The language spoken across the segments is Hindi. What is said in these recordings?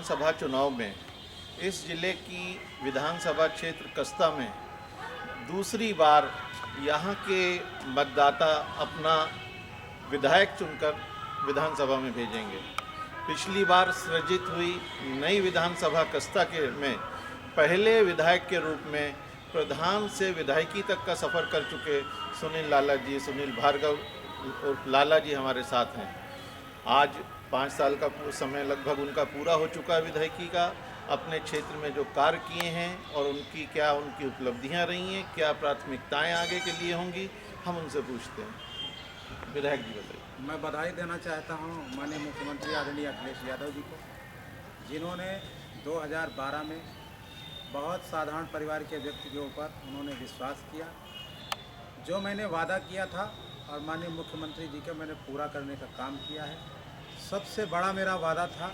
विधानसभा चुनाव में इस जिले की विधानसभा क्षेत्र कस्ता में दूसरी बार यहाँ के मतदाता अपना विधायक चुनकर विधानसभा में भेजेंगे। पिछली बार सृजित हुई नई विधानसभा कस्ता के में पहले विधायक के रूप में प्रधान से विधायकी तक का सफ़र कर चुके सुनील भार्गव और लाला जी हमारे साथ हैं। आज 5 साल का समय लगभग उनका पूरा हो चुका है विधायकी का। अपने क्षेत्र में जो कार्य किए हैं और उनकी उपलब्धियां रही हैं, क्या प्राथमिकताएं आगे के लिए होंगी, हम उनसे पूछते हैं। विधायक जी बताइए। मैं बधाई देना चाहता हूं माननीय मुख्यमंत्री आदरणीय अखिलेश यादव जी को, जिन्होंने 2012 में बहुत साधारण परिवार के व्यक्ति के ऊपर उन्होंने विश्वास किया। जो मैंने वादा किया था और माननीय मुख्यमंत्री जी के मैंने पूरा करने का काम किया है। सबसे बड़ा मेरा वादा था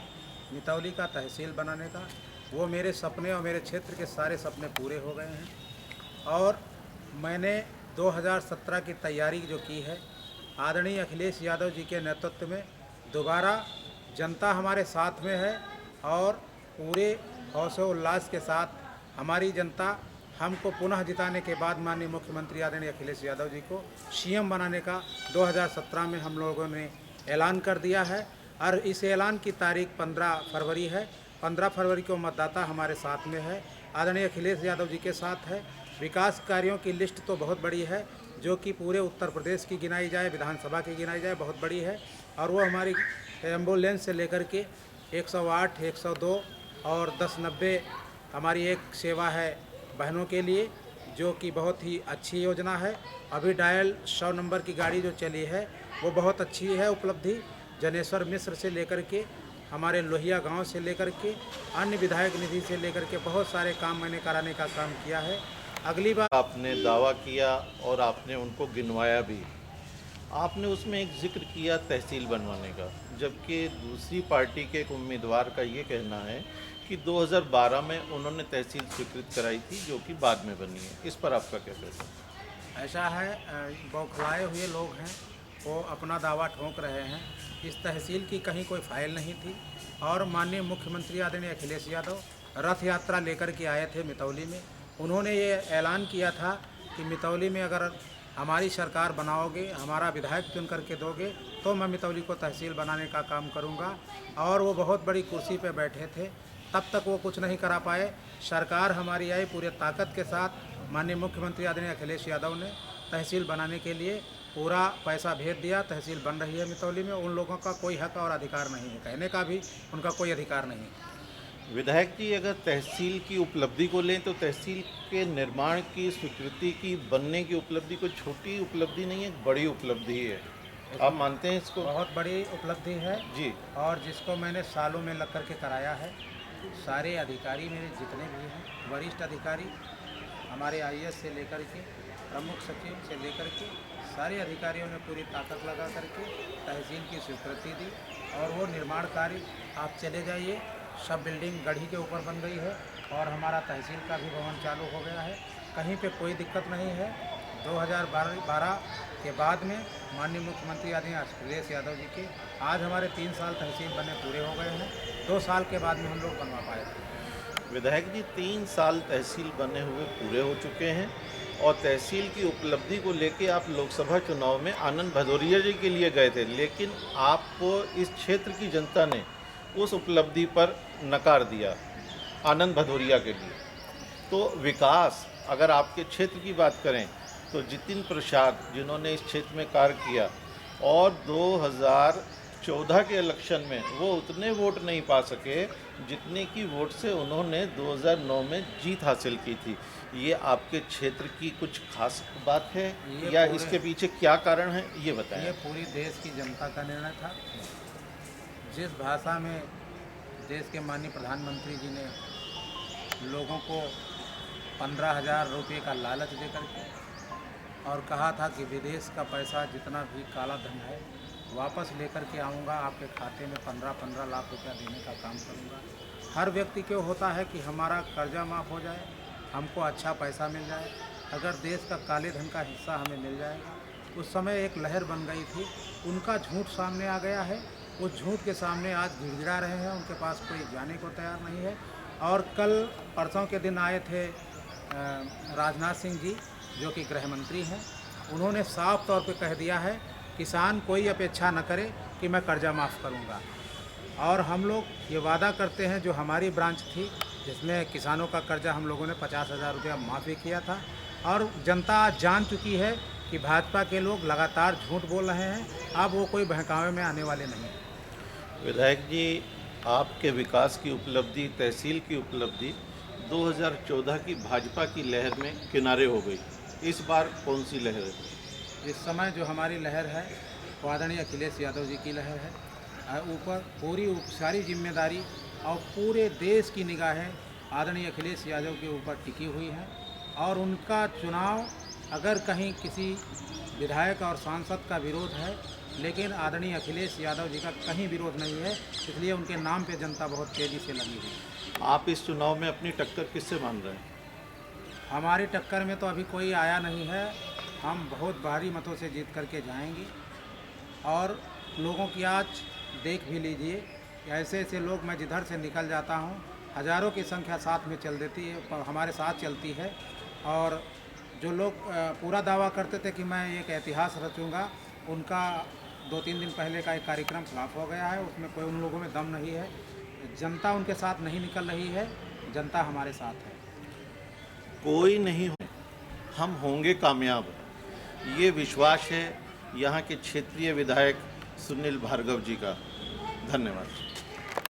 मितौली का तहसील बनाने का। वो मेरे सपने और मेरे क्षेत्र के सारे सपने पूरे हो गए हैं और मैंने 2017 की तैयारी जो की है आदरणीय अखिलेश यादव जी के नेतृत्व में, दोबारा जनता हमारे साथ में है और पूरे हौसले उल्लास के साथ हमारी जनता हमको पुनः जिताने के बाद माननीय मुख्यमंत्री आदरणीय अखिलेश यादव जी को सीएम बनाने का 2017 में हम लोगों ने ऐलान कर दिया है और इस ऐलान की तारीख 15 फरवरी है। 15 फरवरी को मतदाता हमारे साथ में है, आदरणीय अखिलेश यादव जी के साथ है। विकास कार्यों की लिस्ट तो बहुत बड़ी है, जो कि पूरे उत्तर प्रदेश की गिनाई जाए, विधानसभा की गिनाई जाए, बहुत बड़ी है। और वो हमारी एम्बुलेंस से लेकर के 108, 102 और 1090 हमारी एक सेवा है बहनों के लिए, जो कि बहुत ही अच्छी योजना है। अभी डायल 100 नंबर की गाड़ी जो चली है वो बहुत अच्छी है उपलब्धि। जनेश्वर मिश्र से लेकर के हमारे लोहिया गांव से लेकर के अन्य विधायक निधि से लेकर के बहुत सारे काम मैंने कराने का काम किया है। अगली बार आपने दावा किया और आपने उनको गिनवाया भी। आपने उसमें एक जिक्र किया तहसील बनवाने का, जबकि दूसरी पार्टी के एक उम्मीदवार का ये कहना है कि 2012 में उन्होंने तहसील स्वीकृत कराई थी, जो कि बाद में बनी है। इस पर आपका क्या कहना है? ऐसा है, बौखलाए हुए लोग हैं, वो अपना दावा ठोक रहे हैं। इस तहसील की कहीं कोई फाइल नहीं थी और माननीय मुख्यमंत्री आदरणीय अखिलेश यादव रथ यात्रा लेकर के आए थे मितौली में। उन्होंने ये ऐलान किया था कि मितौली में अगर हमारी सरकार बनाओगे, हमारा विधायक चुन करके दोगे, तो मैं मितौली को तहसील बनाने का काम करूंगा। और वो बहुत बड़ी कुर्सी पे बैठे थे, तब तक वो कुछ नहीं करा पाए। सरकार हमारी आई पूरे ताकत के साथ। माननीय मुख्यमंत्री आदरणीय अखिलेश यादव ने तहसील बनाने के लिए पूरा पैसा भेज दिया। तहसील बन रही है मितौली में। उन लोगों का कोई हक और अधिकार नहीं है, कहने का भी उनका कोई अधिकार नहीं है। विधायक जी, अगर तहसील की उपलब्धि को लें तो तहसील के निर्माण की, स्वीकृति की, बनने की उपलब्धि कोई छोटी उपलब्धि नहीं है, बड़ी उपलब्धि है। आप मानते हैं इसको? बहुत बड़ी उपलब्धि है जी। और जिसको मैंने सालों में लग करके कराया है। सारे अधिकारी मेरे जितने भी हैं, वरिष्ठ अधिकारी, हमारे आईएएस से लेकर के प्रमुख सचिव से लेकर के सारे अधिकारियों ने पूरी ताकत लगा करके तहसील की स्वीकृति दी। और वो निर्माण कार्य आप चले जाइए, सब बिल्डिंग गढ़ी के ऊपर बन गई है और हमारा तहसील का भी भवन चालू हो गया है। कहीं पे कोई दिक्कत नहीं है। 2012 के बाद में माननीय मुख्यमंत्री आदरणीय अखिलेश यादव जी के आज हमारे 3 साल तहसील बने पूरे हो गए हैं। 2 साल के बाद में हम लोग बनवा पाए थे। विधायक जी, 3 साल तहसील बने हुए पूरे हो चुके हैं और तहसील की उपलब्धि को लेके आप लोकसभा चुनाव में आनंद भदौरिया जी के लिए गए थे, लेकिन आपको इस क्षेत्र की जनता ने उस उपलब्धि पर नकार दिया आनंद भदौरिया के लिए। तो विकास, अगर आपके क्षेत्र की बात करें तो जितिन प्रसाद जिन्होंने इस क्षेत्र में कार्य किया और 2014 के इलेक्शन में वो उतने वोट नहीं पा सके जितने की वोट से उन्होंने 2009 में जीत हासिल की थी। ये आपके क्षेत्र की कुछ खास बात है या इसके पीछे क्या कारण है, ये बताएं। ये पूरी देश की जनता का निर्णय था। जिस भाषा में देश के माननीय प्रधानमंत्री जी ने लोगों को 15,000 रुपये का लालच देकर के और कहा था कि विदेश का पैसा जितना भी काला धन है वापस लेकर के आऊँगा, आपके खाते में 15-15 लाख रुपया देने का काम करूँगा। हर व्यक्ति को होता है कि हमारा कर्जा माफ़ हो जाए, हमको अच्छा पैसा मिल जाए, अगर देश का काले धन का हिस्सा हमें मिल जाएगा। उस समय एक लहर बन गई थी, उनका झूठ सामने आ गया है उस झूठ के सामने आज गिड़गिड़ा रहे हैं। उनके पास कोई जाने को तैयार नहीं है। और कल परसों के दिन आए थे राजनाथ सिंह जी, जो कि गृह मंत्री हैं। उन्होंने साफ तौर पे कह दिया है किसान कोई अपेक्षा न करे कि मैं कर्जा माफ़ करूंगा। और हम लोग ये वादा करते हैं, जो हमारी ब्रांच थी जिसमें किसानों का कर्जा हम लोगों ने 50,000 रुपया माफ़ी किया था, और जनता आज जान चुकी है कि भाजपा के लोग लगातार झूठ बोल रहे हैं। अब वो कोई बहकावे में आने वाले नहीं हैं। विधायक जी, आपके विकास की उपलब्धि, तहसील की उपलब्धि 2014 की भाजपा की लहर में किनारे हो गई। इस बार कौन सी लहर है? इस समय जो हमारी लहर है वो आदरणीय अखिलेश यादव जी की लहर है। ऊपर पूरी सारी जिम्मेदारी और पूरे देश की निगाहें आदरणीय अखिलेश यादव के ऊपर टिकी हुई हैं। और उनका चुनाव, अगर कहीं किसी विधायक और सांसद का विरोध है, लेकिन आदरणीय अखिलेश यादव जी का कहीं विरोध नहीं है, इसलिए उनके नाम पे जनता बहुत तेज़ी से लगी हुई है। आप इस चुनाव में अपनी टक्कर किससे मान रहे हैं? हमारी टक्कर में तो अभी कोई आया नहीं है। हम बहुत भारी मतों से जीत करके जाएंगे। और लोगों की आज देख भी लीजिए, ऐसे ऐसे लोग, मैं जिधर से निकल जाता हूँ हज़ारों की संख्या साथ में चल देती है, हमारे साथ चलती है। और जो लोग पूरा दावा करते थे कि मैं एक इतिहास रचूँगा, उनका 2-3 दिन पहले का एक कार्यक्रम फ्लॉप हो गया है। उसमें कोई, उन लोगों में दम नहीं है। जनता उनके साथ नहीं निकल रही है, जनता हमारे साथ है। कोई नहीं हो, हम होंगे कामयाब, ये विश्वास है यहाँ के क्षेत्रीय विधायक सुनील भार्गव जी का। धन्यवाद।